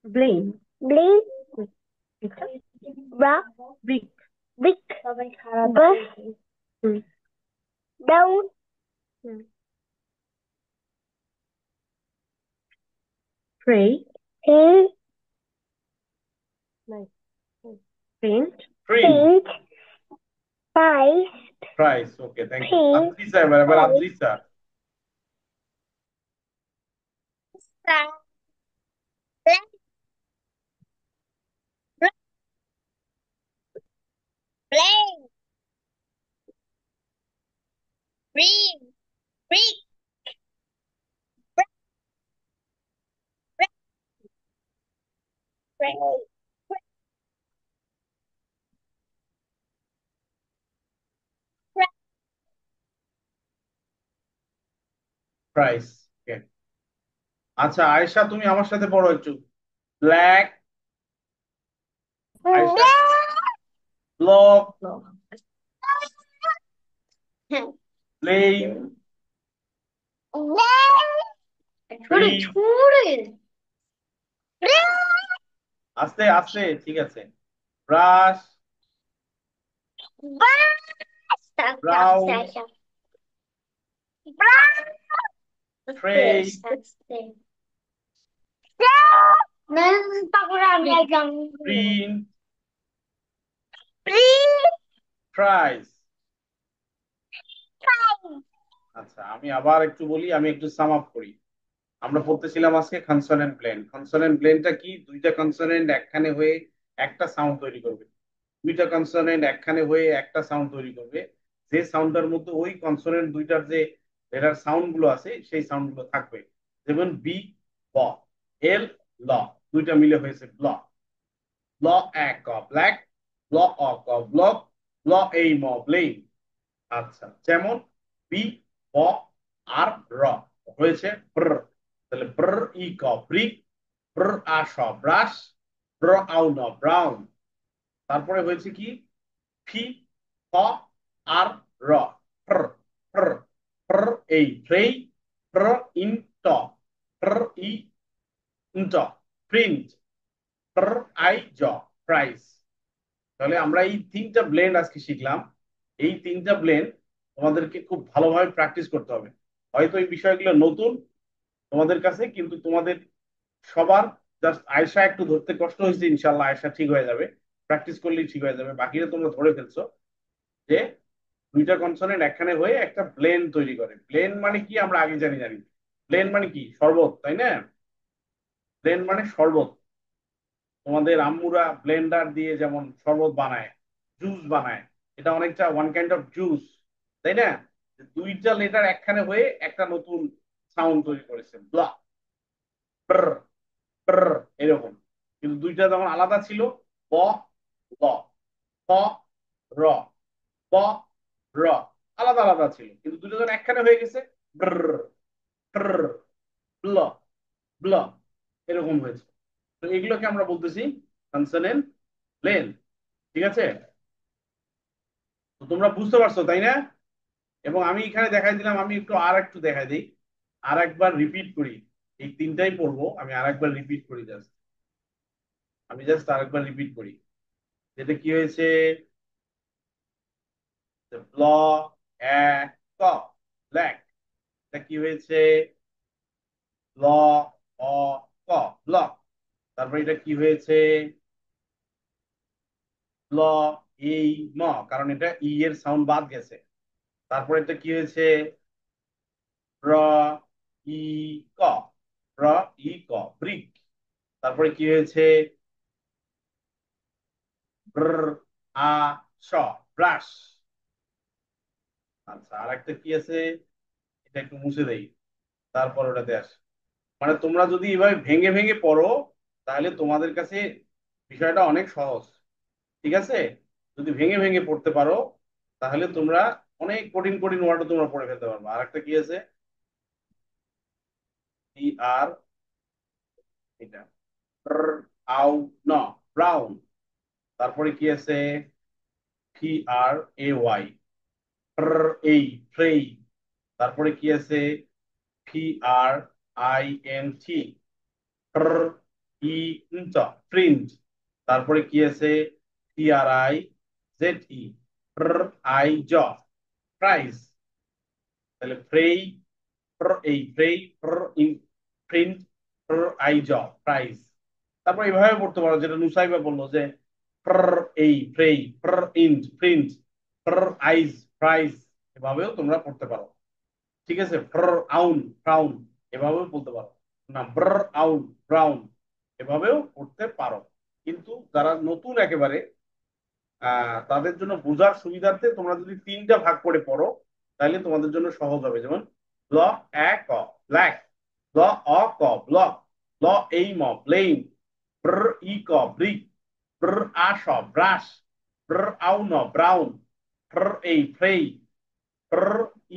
ব্লেম, ব্লেক, ব্ল্যাক, ব্রিক, ব্রিক, সবাই খারাপ বাস, হুম, ডাউন, হুম। Pray, hill, paint, print, paint, price, price. Okay, thank you. Print, Adrisa, এবার price, Adrisa. Plane, green, brick, brick, price. Okay. আচ্ছা আয়েশা, তুমি আমার সাথে পড়ো একটু। Black, Ayesha. Block, block, blame, ছুড়ে ব্রিক। ছুড়ে, আস্তে আস্তে, ঠিক আছে। Brush, brown, tray, print, price. আচ্ছা আমি আবার একটু বলি, আমি একটু সাম আপ করি। আমরা পড়তেছিলাম আজকে কনসোনেন্ট ব্লেন্ড। কনসোনেন্ট ব্লেন্ডটা কি? দুইটা কনসোনেন্ট একখানে হয়ে একটা সাউন্ড তৈরি করবে। দুইটা কনসোনেন্ট একখানে হয়ে একটা সাউন্ড তৈরি করবে। যে সাউন্ডটার মধ্যে ওই কনসোনেন্ট দুইটার যে লেটার সাউন্ড গুলো আছে সেই সাউন্ড গুলো থাকবে। যেমন বি, ব, এল, ল, দুইটা মিলে হয়েছে ব্ল। ব্ল এক ক ব্ল্যাক, ব্ল অ ক ব্লক, ব্ল এই ম ব্লেম। আচ্ছা, যেমন বি, ব, আর র হয়েছে ব্র। তাহলে ব্র ই ক ব্রিক, ব্র আ স ব্রাশ, ব্র আউ ন ব্রাউন। তারপরে হয়েছে কি? ফি, ফ, আর র, ফ্র, ফ্র, ফ্র এই ফ্রেই, ফ্র ইন ট, ফ্র ই ইন ট, প্রিন্ট, ফ্র আই জ, প্রাইস। তাহলে আমরা এই তিনটা ব্লেন্ড আজকে শিখলাম। এই তিনটা ব্লেন্ড তোমাদেরকে খুব ভালোভাবে প্র্যাকটিস করতে হবে। হয়তো এই বিষয়গুলো নতুন তোমাদের কাছে, কিন্তু তোমাদের সবার, জাস্ট আয়েশা একটু ধরতে কষ্ট হয়েছে, ইনশাল্লাহ আয়েশা ঠিক হয়ে যাবে। প্র্যাকটিস করলেই ঠিক হয়ে যাবে। বাকিরা তোমরা ধরে ফেলছো যে দুইটা কনসোনেন্ট একখানে হয়ে একটা ব্লেন্ড তৈরি করে। ব্লেন্ড মানে কি আমরা আগে জানি। ব্লেন্ড মানে কি? শরবত, তাই না? ব্লেন্ড মানে শরবত। তোমাদের আম্মুরা ব্লেন্ডার দিয়ে যেমন শরবত বানায়, জুস বানায়, এটা অনেকটা ওয়ান কাইন্ড অফ জুস, তাই না? দুইটা লেটার একখানে হয়ে একটা নতুন সাউন্ড তৈরি করেছে, ব্লা, ব্র, ব্র, এরকম। কিন্তু দুইটা যখন আলাদা ছিল, ব, ল, প, র, প, র, আলাদা আলাদা ছিল, কিন্তু দুটো যখন একখানে হয়ে গেছে, ব্র, ব্র, ব্ল, ব্ল, এরকম হয়েছে। তো এগুলোকে আমরা বলতেছি কনসোনেন্ট প্লেন। ঠিক আছে? তো তোমরা বুঝতে পারছো, তাই না? এবং আমি এখানে দেখাই দিলাম, আমি একটু দেখাই দিই, আর একবার রিপিট করি। এই তিনটাই পড়বো, আমি আর একবার রিপিট করি জাস্ট। আমি জাস্ট আর একবার রিপিট করি। যেটা কি হয়েছে? ব্ল, এ, ক, ব্ল্যাক। এটা কি হয়েছে? ল, অ, ক, ব্লক। তারপর এটা কি হয়েছে? ল, এই, ম, কারণ এটা ই এর সাউন্ড বাদ গেছে। তারপর এটা কি হয়েছে? র, ই, ক, র, ই, ক, ব্রিক। তারপরে কি হয়েছে? ব্র, আ, স, ব্রাশ। আচ্ছা, আর একটা কি আছে, এটা একটু মুছে দেই, তারপর ওটাতে আসে। মানে তোমরা যদি এভাবে ভেঙে ভেঙে পড়ো, তাহলে তোমাদের কাছে বিষয়টা অনেক সহজ। ঠিক আছে, যদি ভেঙে ভেঙে পড়তে পারো, তাহলে তোমরা অনেক কঠিন কঠিন ওয়ার্ডও তোমরা পড়ে ফেলতে পারবে। আর একটা কি আছে, ই আর, এটা আউ ন, ব্রাউন। তারপরে কি আছে, পি আর এ ওয়াই, এই ফ্রেই। তারপরে কি আছে, P R I N T, ই ট, প্রিন্ট। তারপরে কি আছে, P R I Z E, আই জ, প্রাইস। তাহলে ফ্রেই, এই ফ্রেই, প্রিন্ট, আই জ, প্রাইস। তারপর এইভাবে পড়তে পারো, যেটা নুসাইবা বললো যে এই ফ্রেই, ইন্ট, প্রিন্ট, আইজ, প্রাইস। এভাবেও তোমরা পড়তে পারো। ঠিক আছে, আউন, ফ্রাউন, এভাবেও বলতে পারো। না, আউন, ব্রাউন, এভাবেও পড়তে পারো। কিন্তু যারা নতুন একেবারে, তাদের জন্য বোঝার সুবিধার্থে তোমরা যদি তিনটা ভাগ করে পড়ো, তাহলে তোমাদের জন্য সহজ হবে। যেমন ল এ ক, ব্ল্যাক। ল অ ক, ব্লক। ল এই ম, ব্লেম। ব্র ই ক, ব্রিক। ব্র আ স, ব্রাশ। ব্র আউ ন, ব্রাউন। ফ্র এই, ফ্রেই। ফ্র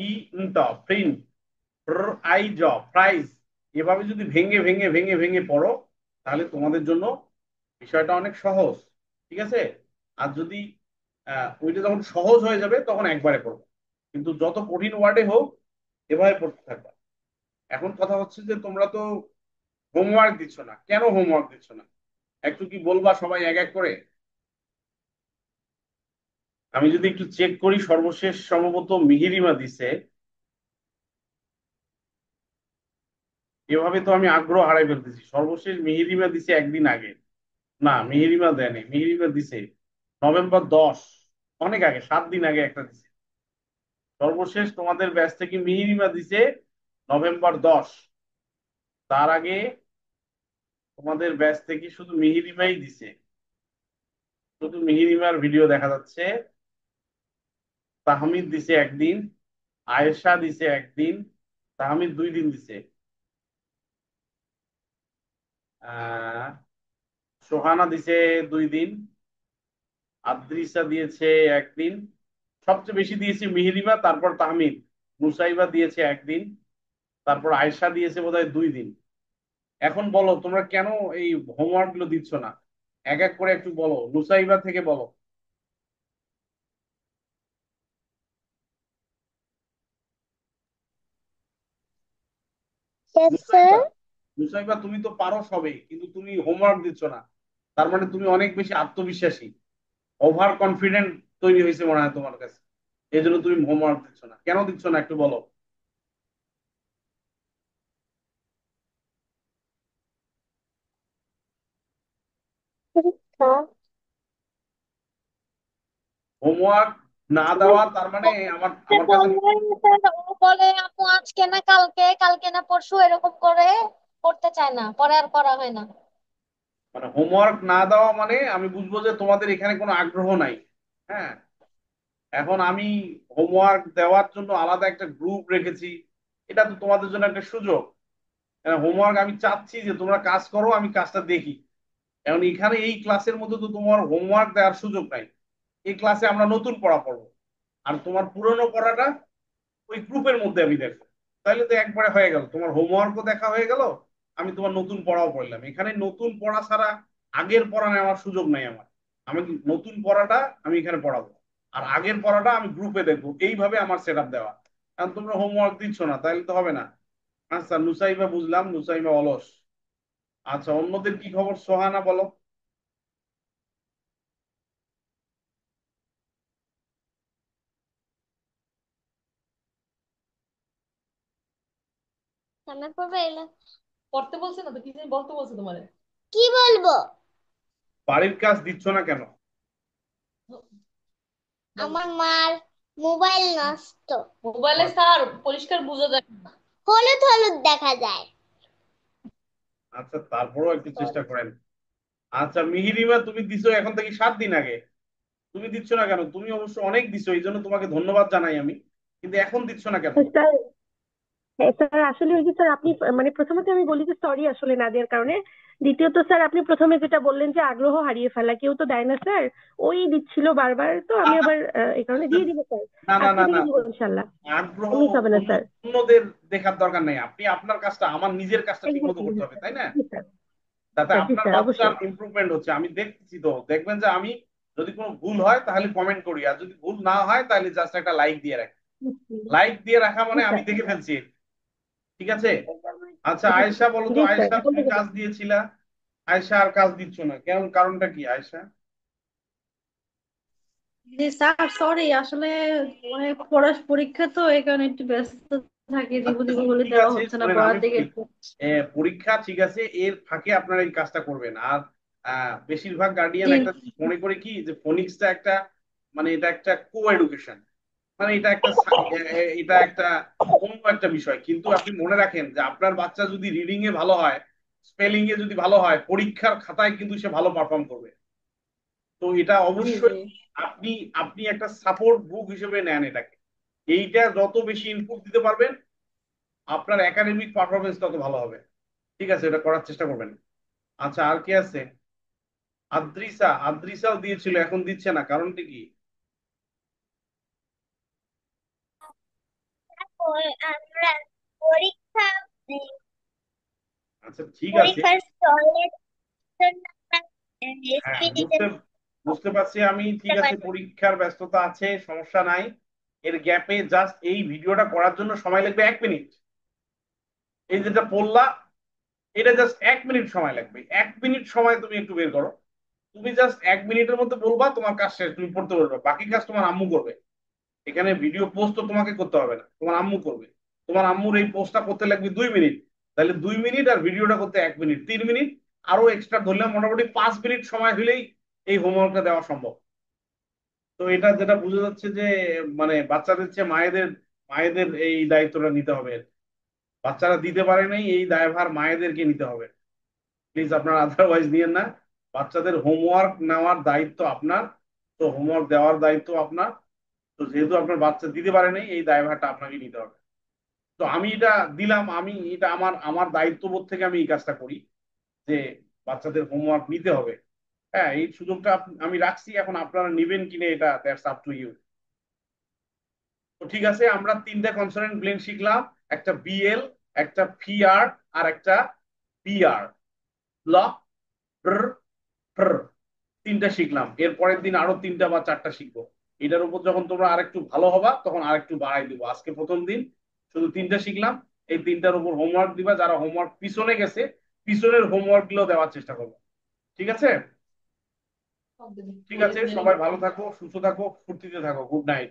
ই ট, প্রিন্ট। ফ্র আই জ, প্রাইস। এভাবে যদি ভেঙে ভেঙে ভেঙে ভেঙে পড়ো, তাহলে তোমাদের জন্য বিষয়টা অনেক সহজ। ঠিক আছে, আর যদি ওইটা যখন সহজ হয়ে যাবে তখন একবারে পড়বো, কিন্তু যত কঠিন ওয়ার্ডে হোক এভাবে পড়তে থাকবা। এখন কথা হচ্ছে যে তোমরা তো হোমওয়ার্ক দিচ্ছ না, কেন হোমওয়ার্ক দিচ্ছ না একটু কি বলবা সবাই এক এক করে? আমি যদি একটু চেক করি, সর্বশেষ সম্ভবত মিহিরিমা দিছে। এভাবে তো আমি আগ্রহ হারাই ফেলতেছি। সর্বশেষ মিহিরিমা দিছে একদিন আগে। না, মিহিরিমা দেয়নি, মিহিরিমা দিছে নভেম্বর 10, অনেক আগে, 7 দিন আগে একটা দিছে। সর্বশেষ তোমাদের ব্যাচ থেকে মিহিরিমা দিছে নভেম্বর 10। তার আগে তোমাদের ব্যাচ থেকে শুধু মিহিরিমাই দিছে, শুধু মিহিরিমার ভিডিও দেখা যাচ্ছে। তাহমিদ দিছে একদিন, আয়েশা দিছে একদিন, তাহমিদ 2 দিন দিছে, আহ সোহানা দিছে 2 দিন, আদ্রিসা দিয়েছে একদিন। সবচেয়ে বেশি দিয়েছে মিহিরিমা, তারপর তাহমিদ। মুসাইবা দিয়েছে একদিন, তারপর আয়েশা দিয়েছে বোধহয় 2 দিন। এখন বলো তোমরা কেন এই হোমওয়ার্ক গুলো দিচ্ছ না? এক এক করে একটু বলো, নুসাইবা থেকে বলো। Yes, sir. নুসাইবা, নুসাইবা তুমি তো পারো সবে, কিন্তু তুমি হোমওয়ার্ক দিচ্ছ না। তার মানে তুমি অনেক বেশি আত্মবিশ্বাসী, ওভার কনফিডেন্ট তৈরি হয়েছে মনে হয় তোমার কাছে। এই জন্য তুমি হোমওয়ার্ক দিচ্ছ না। কেন দিচ্ছ না একটু বলো। পরীক্ষা। হোমওয়ার্ক না দেওয়া তার মানে আমার আমার কাছে, ও বলে আপু আজকে না কালকে, কালকে না পরশু, এরকম করে করতে চায় না, পরে আর করা হয় না। মানে হোমওয়ার্ক না দেওয়া মানে আমি বুঝবো যে তোমাদের এখানে কোনো আগ্রহ নাই। হ্যাঁ, এখন আমি হোমওয়ার্ক দেওয়ার জন্য আলাদা একটা গ্রুপ রেখেছি, এটা তো তোমাদের জন্য একটা সুযোগ। হোমওয়ার্ক আমি চাচ্ছি যে তোমরা কাজ করো, আমি কাজটা দেখি। এখন এখানে এই ক্লাসের মধ্যে তো তোমার হোমওয়ার্ক দেওয়ার সুযোগ নাই। এই ক্লাসে আমরা নতুন পড়া পড়বো, আর তোমার পুরনো পড়াটা ওই গ্রুপের মধ্যে আমি দেখবো। তাহলে তো একবারে হয়ে গেল, তোমার হোমওয়ার্কও দেখা হয়ে গেল, আমি তোমার নতুন পড়াও পড়লাম। এখানে নতুন পড়া ছাড়া আগের পড়া নেওয়ার সুযোগ নাই আমার। আমি নতুন পড়াটা আমি এখানে পড়াবো, আর আগের পড়াটা আমি গ্রুপে দেখবো। এইভাবে আমার সেট আপ দেওয়া। কারণ তোমরা হোমওয়ার্ক দিচ্ছ না, তাহলে তো হবে না। আচ্ছা, নুসাইবা বুঝলাম, নুসাইবা অলস। আচ্ছা, অন্যদের কি খবর, সোহানা বলো। সামনে পড়বে এলে পড়তে বলছে না তো, কি জানি বলতে বলছে তোমারে। কি বলবো? বাড়ির কাজ দিচ্ছ না কেন? আমার মার মোবাইল নষ্ট, মোবাইলে স্যার পরিষ্কার বোঝা যায় না। হলুদ হলুদ দেখা যায়। আচ্ছা, তারপরেও একটু চেষ্টা করেন। আচ্ছা মিহিরিমা, তুমি দিছো এখন থেকে 7 দিন আগে, তুমি দিচ্ছ না কেন? তুমি অবশ্য অনেক দিছো, এই জন্য তোমাকে ধন্যবাদ জানাই আমি। কিন্তু এখন দিচ্ছ না কেন? স্যার, হ্যাঁ স্যার, আসলে ওই যে স্যার আপনি মানে প্রথমত আমি বলি যে সরি আসলে না দেওয়ার কারণে। দ্বিতীয়ত স্যার, আপনি প্রথমে যেটা বললেন যে আগ্রহ হারিয়ে ফেলা, কেউ তো দেয় না স্যার। ওই দিচ্ছিল বারবার, তো আমি আবার এই কারণে দিয়ে দিব স্যার। না না আজকে না না, থেকে দিব ইনশাল্লাহ। আগ্রহ মিস হবে না স্যার। অন্যদের দেখার দরকার নেই। আপনি আপনার কাজটা, আমার নিজের কাজটা ঠিক মতো এক্স্যাক্টলি, করতে জি হবে, স্যার। তাই না? জি স্যার। যাতে স্যার, জি আপনার স্যার, বাচ্চার অবশ্যই। ইমপ্রুভমেন্ট হচ্ছে। আমি দেখতেছি তো, দেখবেন যে আমি যদি কোনো ভুল হয় তাহলে কমেন্ট করি, আর যদি ভুল না হয় তাহলে জাস্ট একটা লাইক দিয়ে রাখি। লাইক দিয়ে রাখা জি মানে আমি স্যার। দেখে ফেলছি। ঠিক আছে। আচ্ছা জি আয়েশা, বলো তো জি স্যার, আয়েশা, এখন তুমি থেকে কাজ দেখুন। দিয়েছিলা, আয়েশা আর কাজ দিচ্ছ না কেন? কারণটা কি আয়েশা? জি স্যার, সরি আসলে মানে পরীক্ষা তো এই কারণে একটু ব্যস্ত থাকি, দিব আচ্ছা দিব বলে ঠিক দেওয়া আছে, হচ্ছে না, শোনেন পড়ার আমি দিকে বলি, একটু। পরীক্ষা ঠিক আছে, এর ফাঁকে আপনারা এই কাজটা করবেন। আর বেশিরভাগ গার্ডিয়ান জি একটা মনে করে কি যে ফোনিক্সটা একটা, মানে এটা একটা কো এডুকেশন, মানে এটা একটা এটা একটা অন্য একটা বিষয়। কিন্তু আপনি মনে রাখেন যে আপনার বাচ্চা যদি রিডিং এ ভালো হয়, স্পেলিং এ যদি ভালো হয়, পরীক্ষার খাতায় কিন্তু সে ভালো পারফর্ম করবে। তো এটা জি জি। অবশ্যই আপনি আপনি একটা সাপোর্ট বুক হিসেবে নেন এটাকে। এইটা যত বেশি ইনপুট দিতে পারবেন, আপনার একাডেমিক পারফরমেন্স তত ভালো হবে। ঠিক আছে, এটা করার চেষ্টা করবেন। আচ্ছা আর কে আছে? আদ্রিসা, আদ্রিসাও দিয়েছিল, এখন দিচ্ছে না, কারণটা কি? আমরা পরীক্ষা আচ্ছা ঠিক আছে। পরীক্ষার স্থলের জন্য আমরা হ্যাঁ এসপি দিতে বুঝতে পারছি আমি, ঠিক আছে, পারি। পরীক্ষার ব্যস্ততা আছে, সমস্যা নাই। এর গ্যাপে জাস্ট এই ভিডিওটা করার জন্য সময় লাগবে 1 মিনিট। এই যেটা পড়লা, এটা জাস্ট 1 মিনিট সময় লাগবে। 1 মিনিট সময় তুমি একটু বের করো। তুমি জাস্ট 1 মিনিটের মধ্যে বলবা, তোমার কাজ শেষ, তুমি পড়তে পারবে। বাকি কাজ তোমার আম্মু করবে। এখানে ভিডিও পোস্ট তো তোমাকে করতে হবে না, তোমার আম্মু করবে। তোমার আম্মুর এই পোস্টটা করতে লাগবে 2 মিনিট, তাহলে 2 মিনিট, আর ভিডিওটা করতে 1 মিনিট, 3 মিনিট। আরো এক্সট্রা ধরলে মোটামুটি 5 মিনিট সময় হলেই এই হোমওয়ার্কটা দেওয়া সম্ভব। তো এটা যেটা বোঝা যাচ্ছে যে মানে বাচ্চাদের চেয়ে মায়েদের মায়েদের এই দায়িত্বটা নিতে হবে। বাচ্চারা দিতে পারে নাই, এই দায়ভার মায়েদেরকে নিতে হবে। প্লিজ আপনারা আদারওয়াইজ নিয়েন না। বাচ্চাদের হোমওয়ার্ক নেওয়ার দায়িত্ব আপনার, তো হোমওয়ার্ক দেওয়ার দায়িত্ব আপনার। তো যেহেতু আপনার বাচ্চা দিতে পারে নাই, এই দায়ভারটা আপনাকে নিতে হবে। তো আমি এটা দিলাম, আমি এটা আমার আমার দায়িত্ববোধ থেকে আমি এই কাজটা করি, যে বাচ্চাদের হোমওয়ার্ক নিতে হবে। হ্যাঁ, এই সুযোগটা আমি রাখছি, এখন আপনারা নিবেন কিনা এটা দ্যাটস আপ টু ইউ। তো ঠিক আছে, আমরা 3টা কনসোনেন্ট ব্লেন্ড শিখলাম, একটা বিএল, একটা ফিআর, আর একটা পিআর। ল, র, ফ্র, 3টা শিখলাম। এর পরের দিন আরো 3টা বা 4টা শিখবো। এটার উপর যখন তোমরা আরেকটু ভালো হবা, তখন আরেকটু বাড়াই দিবো। আজকে প্রথম দিন, শুধু 3টা শিখলাম। এই 3টার উপর হোমওয়ার্ক দিবা। যারা হোমওয়ার্ক পিছনে গেছে, পিছনের হোমওয়ার্ক গুলো দেওয়ার চেষ্টা করবো। ঠিক আছে। ঠিক আছে, সবাই ভালো থাকো, সুস্থ থাকো, ফুর্তিতে থাকো। Good night.